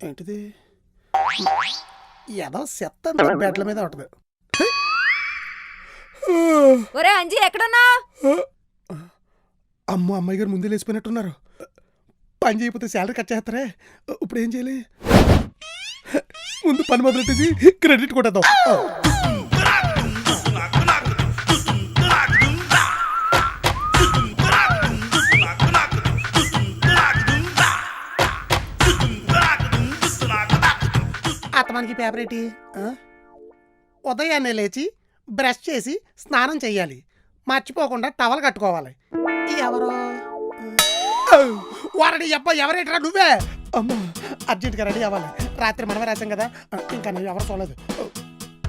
ఏంటిది? ఏదో చెత్త బెడ్ల మీద ఉంటుంది. ఒరే అంజీ ఎక్కడున్నా? అమ్మో, అమ్మాయి గారు ముందే లేచిపోయినట్టున్నారు. పని చేయకపోతే శాలరీ కట్ చేస్తారే. ఇప్పుడు ఏం చేయాలి? ముందు పని మొదలెట్టేసి క్రెడిట్ కొట్టేద్దాం. అతమానికి పేపర్ ఏంటి? ఉదయాన్నే లేచి బ్రష్ చేసి స్నానం చెయ్యాలి. మర్చిపోకుండా టవల్ కట్టుకోవాలి. ఎవరు వారని అబ్బా? ఎవరేటరా నువ్వే? అమ్మా, అర్జెంట్గా రెడీ అవ్వాలి. రాత్రి మనమే రాసాం కదా, ఇంకా నువ్వు ఎవరు చూడలేదు.